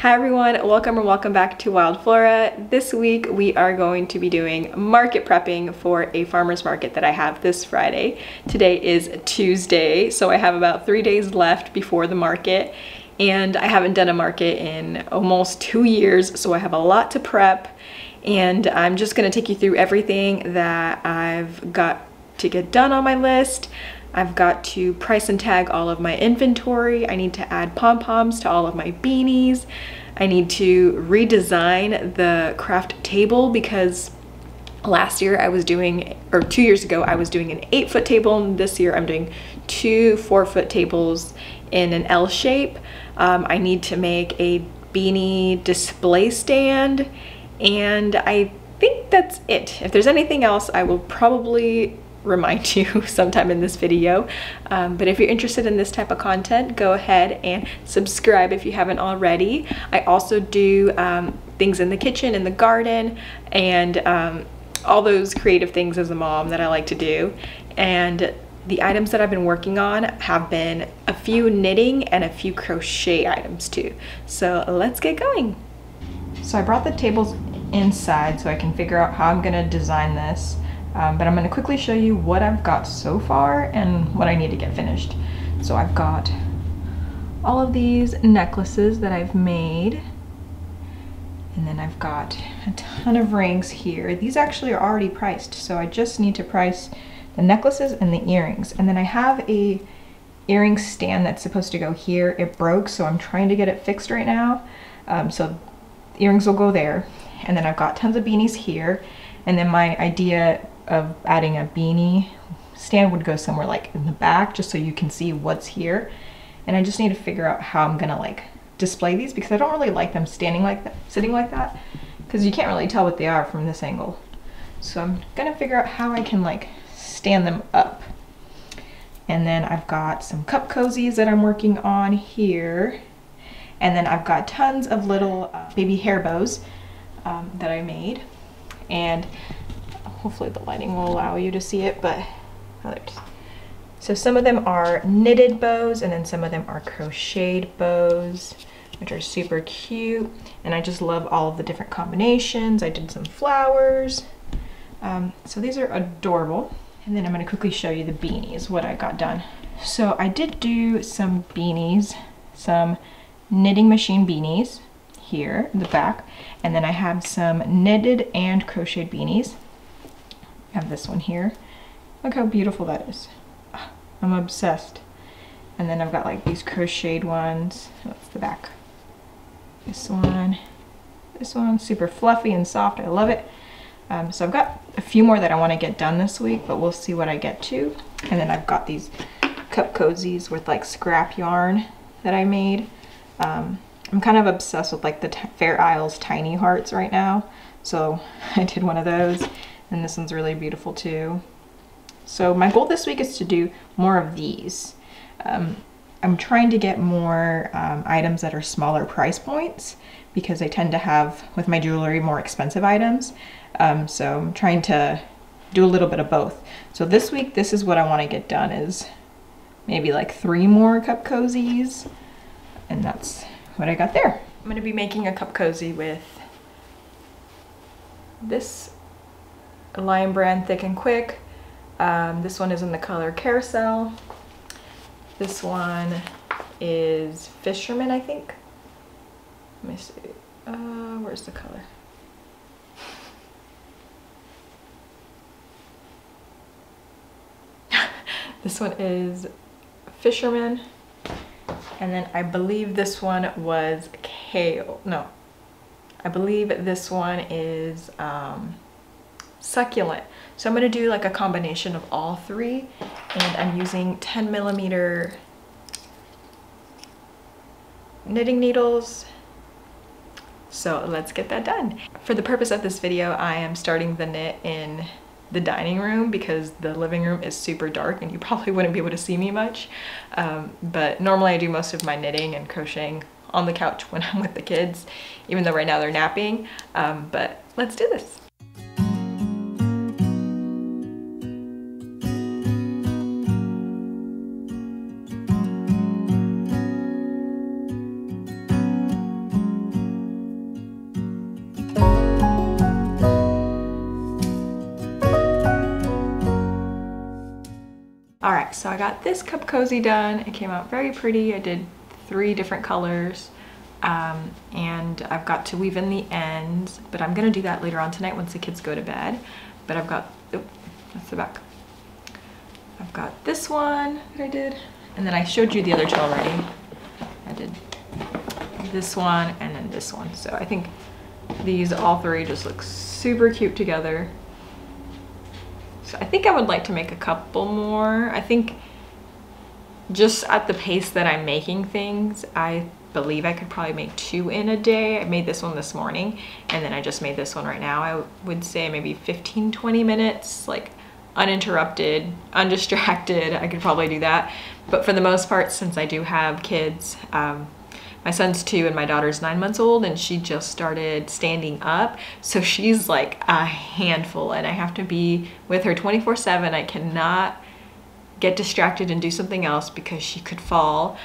Hi everyone, welcome or welcome back to Wild Flora. This week we are going to be doing market prepping for a farmer's market that I have this Friday. Today is Tuesday, so I have about 3 days left before the market, and I haven't done a market in almost 2 years, so I have a lot to prep, and I'm just gonna take you through everything that I've got to get done on my list. I've got to price and tag all of my inventory. I need to add pom-poms to all of my beanies. I need to redesign the craft table because last year I was doing, or 2 years ago, I was doing an 8-foot table, and this year I'm doing 2 4-foot tables in an L shape. I need to make a beanie display stand, and I think that's it. If there's anything else, I will probably remind you sometime in this video, but if you're interested in this type of content, go ahead and subscribe if you haven't already. I also do things in the kitchen, in the garden, and all those creative things as a mom that I like to do. And the items that I've been working on have been a few knitting and a few crochet items too. So let's get going. So I brought the tables inside so I can figure out how I'm gonna design this. But I'm going to quickly show you what I've got so far and what I need to get finished. So I've got all of these necklaces that I've made, and then I've got a ton of rings here. These actually are already priced, so I just need to price the necklaces and the earrings. And then I have a earring stand that's supposed to go here. It broke, so I'm trying to get it fixed right now. So the earrings will go there. And then I've got tons of beanies here. And then my idea of adding a beanie stand would go somewhere like in the back, just so you can see what's here. And I just need to figure out how I'm gonna like display these, because I don't really like them standing like that, sitting like that, because you can't really tell what they are from this angle. So I'm gonna figure out how I can like stand them up. And then I've got some cup cozies that I'm working on here. And then I've got tons of little baby hair bows that I made. And hopefully the lighting will allow you to see it, but so some of them are knitted bows, and then some of them are crocheted bows, which are super cute. And I just love all of the different combinations. I did some flowers. So these are adorable. And then I'm going to quickly show you the beanies, what I got done. So I did do some beanies, some knitting machine beanies here in the back, and then I have some knitted and crocheted beanies. I have this one here. Look how beautiful that is. I'm obsessed. And then I've got like these crocheted ones. That's the back. This one, super fluffy and soft. I love it. So I've got a few more that I want to get done this week, but we'll see what I get to. And then I've got these cup cozies with like scrap yarn that I made. I'm kind of obsessed with like the Fair Isles tiny hearts right now, so I did one of those, and this one's really beautiful too. So my goal this week is to do more of these. I'm trying to get more items that are smaller price points, because I tend to have, with my jewelry, more expensive items. So I'm trying to do a little bit of both. So this week, this is what I want to get done, is maybe like 3 more cup cozies, and that's what I got there. I'm going to be making a cup cozy with this Lion Brand Thick and Quick. This one is in the color Carousel. This one is Fisherman, I think. Let me see. Where's the color? This one is Fisherman. And then I believe this one was kale. No, I believe this one is Succulent. So I'm going to do like a combination of all 3, and I'm using 10mm knitting needles. So let's get that done. For the purpose of this video, I am starting the knit in the dining room because the living room is super dark and you probably wouldn't be able to see me much. But normally I do most of my knitting and crocheting on the couch when I'm with the kids, even though right now they're napping. But let's do this. right, so I got this cup cozy done. It came out very pretty. I did 3 different colors. And I've got to weave in the ends, but I'm gonna do that later on tonight once the kids go to bed. But I've got, oh, that's the back. I've got this one that I did, and then I showed you the other 2 already. I did this one and then this one. So I think these all 3 just look super cute together. So I think I would like to make a couple more. I think just at the pace that I'm making things, I believe I could probably make 2 in a day. I made this one this morning, and then I just made this one right now. I would say maybe 15-20 minutes, like uninterrupted, undistracted. I could probably do that. But for the most part, since I do have kids, my son's 2 and my daughter's 9 months old, and she just started standing up. So she's like a handful, and I have to be with her 24/7. I cannot get distracted and do something else because she could fall.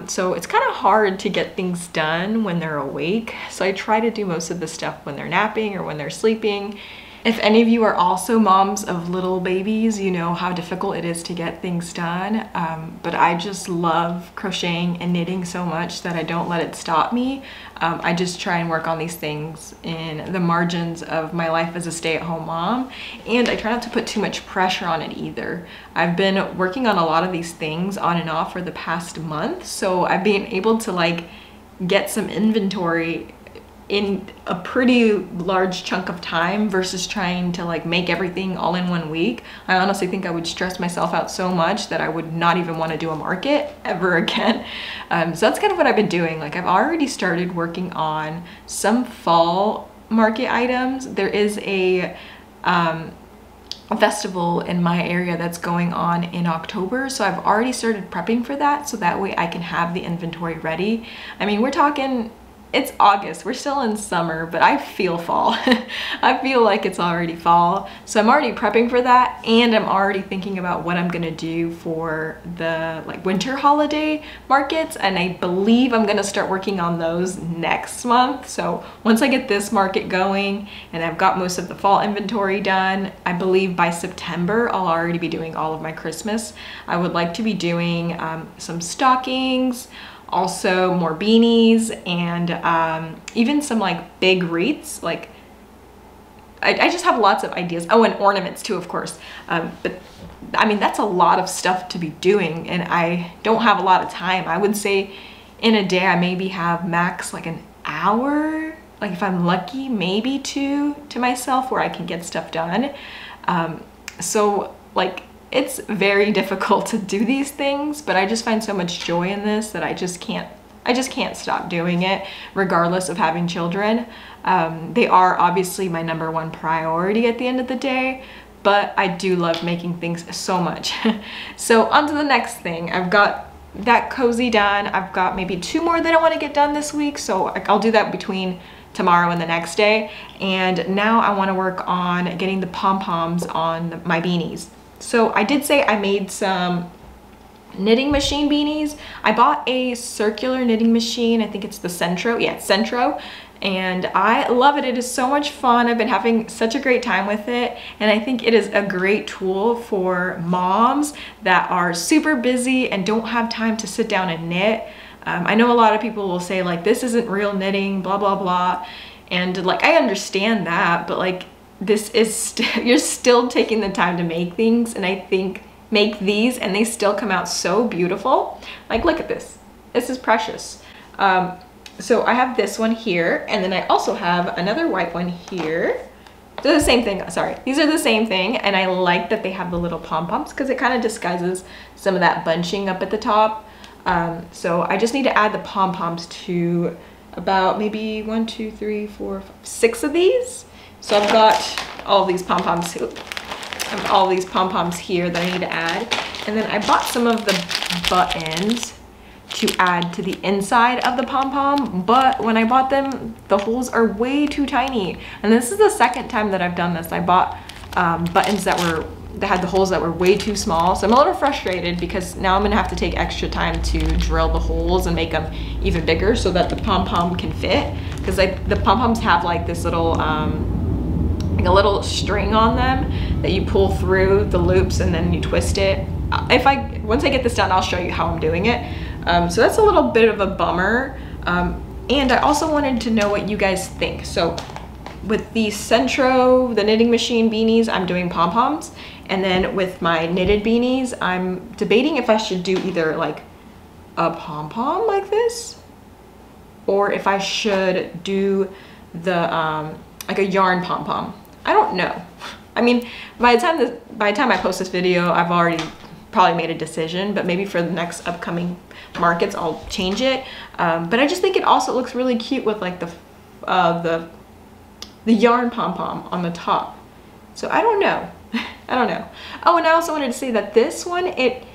So it's kind of hard to get things done when they're awake. So I try to do most of the stuff when they're napping or when they're sleeping. If any of you are also moms of little babies, you know how difficult it is to get things done. But I just love crocheting and knitting so much that I don't let it stop me. I just try and work on these things in the margins of my life as a stay-at-home mom. And I try not to put too much pressure on it either. I've been working on a lot of these things on and off for the past month. So I've been able to like get some inventory in a pretty large chunk of time versus trying to like make everything all in 1 week. I honestly think I would stress myself out so much that I would not even want to do a market ever again. So that's kind of what I've been doing. Like I've already started working on some fall market items. There is a festival in my area that's going on in October, so I've already started prepping for that, so that way I can have the inventory ready. I mean, we're talking, it's August, we're still in summer, but I feel fall. I feel like it's already fall. So I'm already prepping for that, and I'm already thinking about what I'm gonna do for the like winter holiday markets, and I believe I'm gonna start working on those next month. So once I get this market going and I've got most of the fall inventory done, I believe by September I'll already be doing all of my Christmas. I would like to be doing some stockings, also more beanies, and even some like big wreaths. Like I just have lots of ideas. Oh, and ornaments too, of course. But I mean, that's a lot of stuff to be doing, and I don't have a lot of time. I would say in a day I maybe have max like an hour, like if I'm lucky, maybe 2 to myself where I can get stuff done. So like it's very difficult to do these things, but I just find so much joy in this that I just can't stop doing it regardless of having children. They are obviously my #1 priority at the end of the day, but I do love making things so much. So on to the next thing. I've got that cozy done. I've got maybe 2 more that I want to get done this week, so I'll do that between tomorrow and the next day. And now I want to work on getting the pom-poms on my beanies. So I did say I made some knitting machine beanies. I bought a circular knitting machine. I think it's the Centro. Yeah, it's Centro. And I love it. It is so much fun. I've been having such a great time with it. And I think it is a great tool for moms that are super busy and don't have time to sit down and knit. I know a lot of people will say like, this isn't real knitting, blah, blah, blah. And like, I understand that, but like, this is you're still taking the time to make things, and I think make these and they still come out so beautiful. Like, look at this. This is precious. So I have this one here, and then I also have another white one here. They're the same thing, sorry. These are the same thing, and I like that they have the little pom-poms because it kind of disguises some of that bunching up at the top. So I just need to add the pom-poms to about maybe 1, 2, 3, 4, 5, 6 of these. So I've got all these pom-poms. I have all these pom-poms here that I need to add. And then I bought some of the buttons to add to the inside of the pom-pom, but when I bought them, the holes are way too tiny. And this is the second time that I've done this. I bought buttons that had the holes that were way too small. So I'm a little frustrated because now I'm gonna have to take extra time to drill the holes and make them even bigger so that the pom-pom can fit. Because the pom-poms have like this little, like a little string on them that you pull through the loops and then you twist it once I get this done, I'll show you how I'm doing it. So that's a little bit of a bummer. And I also wanted to know what you guys think. So with the Centro, the knitting machine beanies, I'm doing pom-poms. And then with my knitted beanies, I'm debating if I should do either like a pom-pom like this, or if I should do the like a yarn pom-pom. I don't know. I mean, by the time I post this video, I've already probably made a decision, but maybe for the next upcoming markets, I'll change it. But I just think it also looks really cute with like the yarn pom-pom on the top. So I don't know. I don't know. Oh, and I also wanted to say that this one, it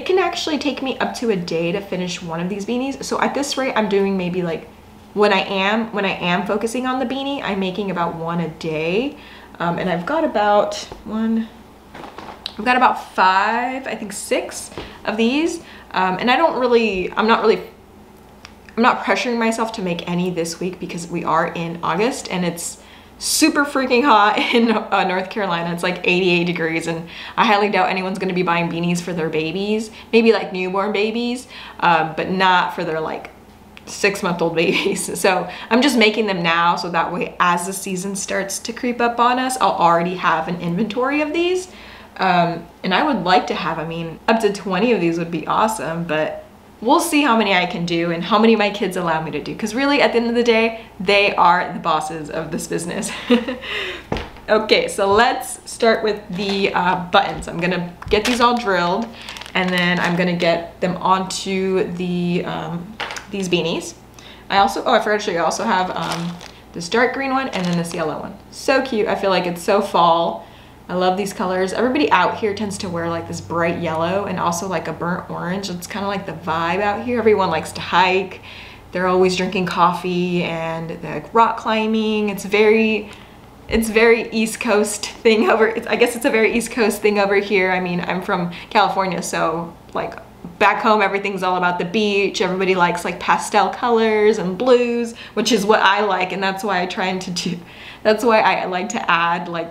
can actually take me up to a day to finish one of these beanies. So at this rate, I'm doing maybe like, when I am focusing on the beanie, I'm making about one a day. And I've got about five, I think 6 of these. And I'm not pressuring myself to make any this week because we are in August and it's super freaking hot in North Carolina. It's like 88 degrees and I highly doubt anyone's gonna be buying beanies for their babies, maybe like newborn babies, but not for their like 6-month-old babies. So I'm just making them now so that way as the season starts to creep up on us, I'll already have an inventory of these. And I would like to have, I mean, up to 20 of these would be awesome, but we'll see how many I can do and how many my kids allow me to do. Because really, at the end of the day, they are the bosses of this business. Okay, so let's start with the buttons. I'm gonna get these all drilled and then I'm gonna get them onto the these beanies. I forgot to show you, I also have this dark green one and then this yellow one. So cute, I feel like it's so fall. I love these colors. Everybody out here tends to wear like this bright yellow and also like a burnt orange. It's kind of like the vibe out here. Everyone likes to hike. They're always drinking coffee and they're like rock climbing. It's very East Coast thing I guess it's a very East Coast thing over here. I mean, I'm from California, so like back home, everything's all about the beach. Everybody likes like pastel colors and blues, which is what I like. And that's why that's why I like to add like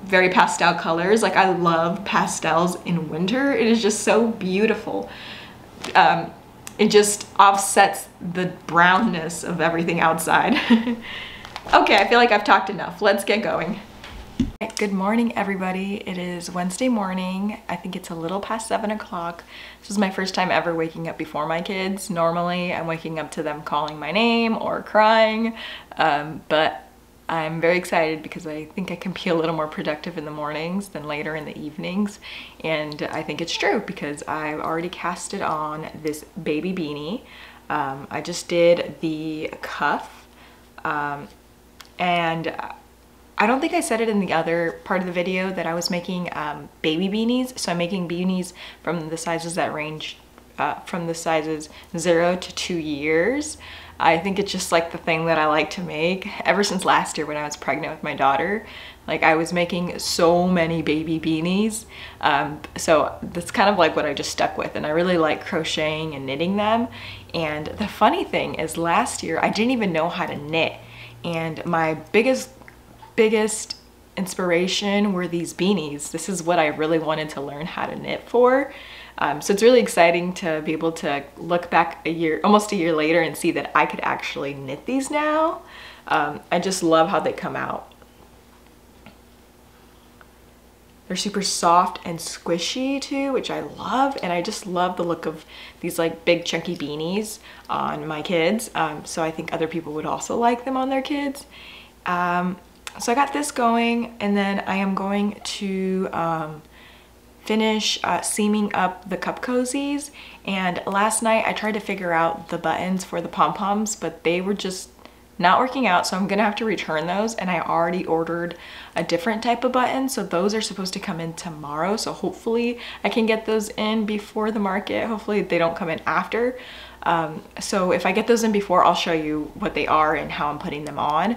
very pastel colors. Like I love pastels in winter. It is just so beautiful. It just offsets the brownness of everything outside. Okay, I feel like I've talked enough. Let's get going. Good morning, everybody. It is Wednesday morning. I think it's a little past 7 o'clock. This is my first time ever waking up before my kids. Normally, I'm waking up to them calling my name or crying, but I'm very excited because I think I can be a little more productive in the mornings than later in the evenings. And I think it's true because I've already casted on this baby beanie. I just did the cuff. And I don't think I said it in the other part of the video that I was making baby beanies. So I'm making beanies from the sizes that range from the sizes 0 to 2 years. I think it's just like the thing that I like to make. Ever since last year when I was pregnant with my daughter, like I was making so many baby beanies. So that's kind of like what I just stuck with, and I really like crocheting and knitting them. And the funny thing is last year I didn't even know how to knit, and my biggest inspiration were these beanies. This is what I really wanted to learn how to knit for. So it's really exciting to be able to look back almost a year later and see that I could actually knit these now. I just love how they come out. They're super soft and squishy too, which I love. And I just love the look of these like big chunky beanies on my kids. So I think other people would also like them on their kids. So I got this going, and then I am going to finish seaming up the cup cozies. And last night I tried to figure out the buttons for the pom-poms, but they were just not working out, so I'm gonna have to return those. And I already ordered a different type of button, so those are supposed to come in tomorrow. So hopefully I can get those in before the market. Hopefully they don't come in after. So if I get those in before, I'll show you what they are and how I'm putting them on.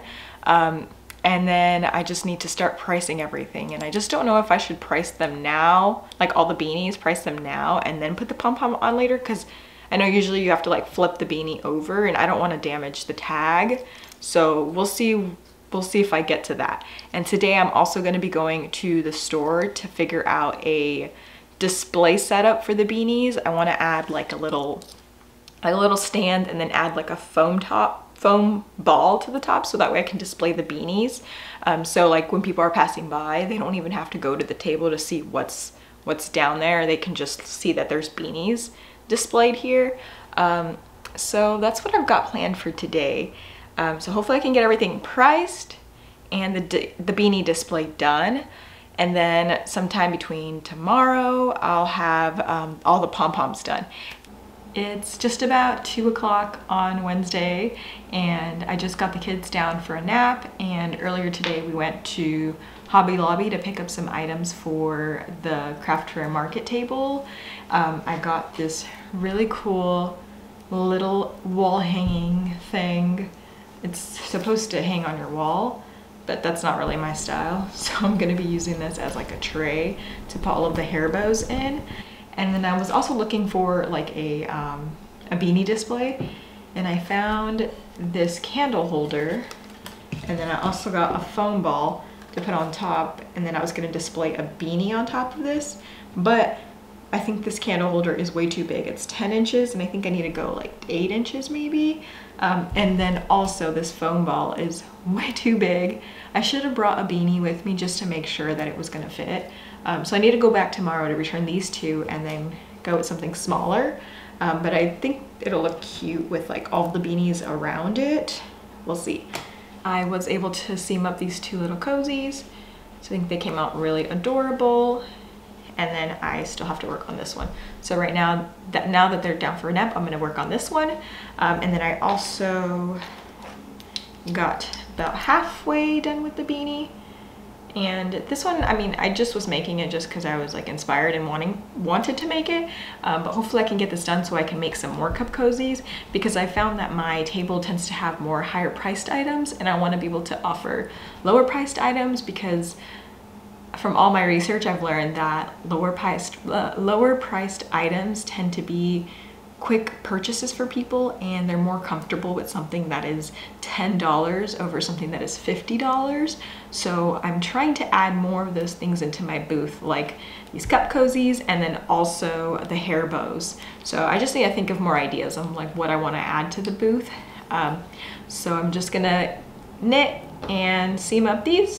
And then I just need to start pricing everything. And I just don't know if I should price them now, like all the beanies, price them now and then put the pom-pom on later, because I know usually you have to like flip the beanie over and I don't want to damage the tag. So we'll see if I get to that. And today I'm also going to be going to the store to figure out a display setup for the beanies, I want to add like a little stand and then add like a foam ball to the top, so that way I can display the beanies. So like when people are passing by, they don't even have to go to the table to see what's down there. They can just see that there's beanies displayed here. So that's what I've got planned for today. So hopefully I can get everything priced and the beanie display done. And then sometime between tomorrow, I'll have all the pom-poms done. It's just about 2 o'clock on Wednesday, and I just got the kids down for a nap, and earlier today we went to Hobby Lobby to pick up some items for the craft fair market table. I got this really cool little wall hanging thing. It's supposed to hang on your wall, but that's not really my style. So I'm gonna be using this as like a tray to put all of the hair bows in. And then I was also looking for like a beanie display, and I found this candle holder, and then I also got a foam ball to put on top, and then I was gonna display a beanie on top of this, but I think this candle holder is way too big. It's 10 inches, and I think I need to go like 8 inches maybe. And then also this foam ball is way too big. I should have brought a beanie with me just to make sure that it was gonna fit. So I need to go back tomorrow to return these two and then go with something smaller. But I think it'll look cute with like all the beanies around it. We'll see. I was able to seam up these two little cozies. So I think they came out really adorable. And then I still have to work on this one. So right now that they're down for a nap, I'm gonna work on this one. And then I also got about halfway done with the beanie. And this one, I mean, I just was making it just because I was like inspired and wanted to make it. But hopefully I can get this done so I can make some more cup cozies, because I found that my table tends to have more higher priced items, and I want to be able to offer lower priced items, because from all my research, I've learned that lower priced items tend to be quick purchases for people, and they're more comfortable with something that is $10 over something that is $50. So I'm trying to add more of those things into my booth, like these cup cozies and then also the hair bows. So I just need to think of more ideas on like what I want to add to the booth. So I'm just gonna knit and seam up these.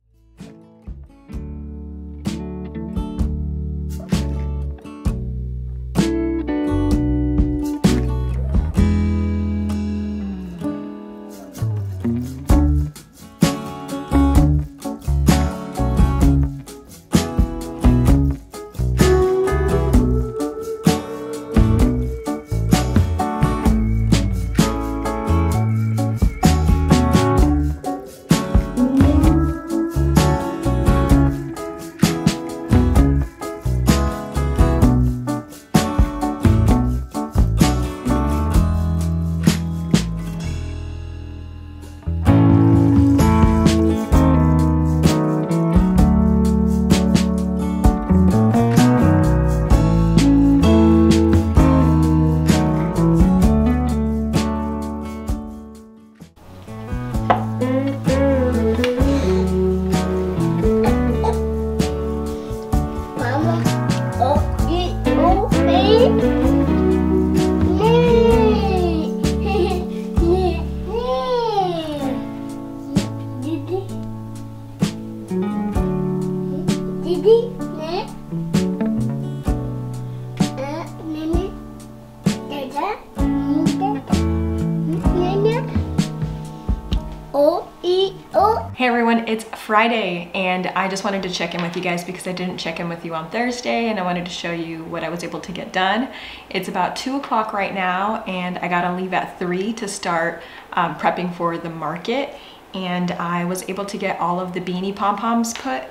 Hey everyone, it's Friday and I just wanted to check in with you guys because I didn't check in with you on Thursday, and I wanted to show you what I was able to get done. It's about 2 o'clock right now and I gotta leave at 3 to start prepping for the market, and I was able to get all of the beanie pom-poms put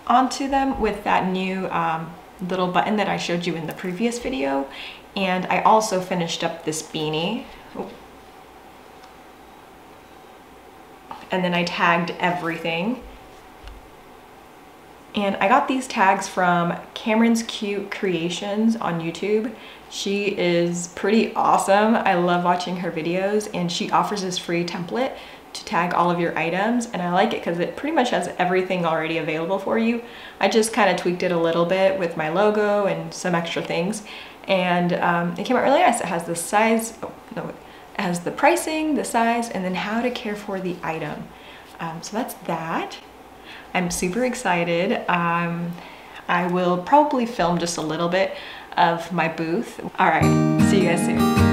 onto them with that new little button that I showed you in the previous video. And I also finished up this beanie. And then I tagged everything. And I got these tags from Cameron's Cute Creations on YouTube. She is pretty awesome. I love watching her videos, and she offers this free template to tag all of your items, and I like it because it pretty much has everything already available for you. I just kind of tweaked it a little bit with my logo and some extra things, and it came out really nice. It has the size, oh, no, it has the pricing, the size, and then how to care for the item. So that's that. I'm super excited. I will probably film just a little bit of my booth. All right, see you guys soon.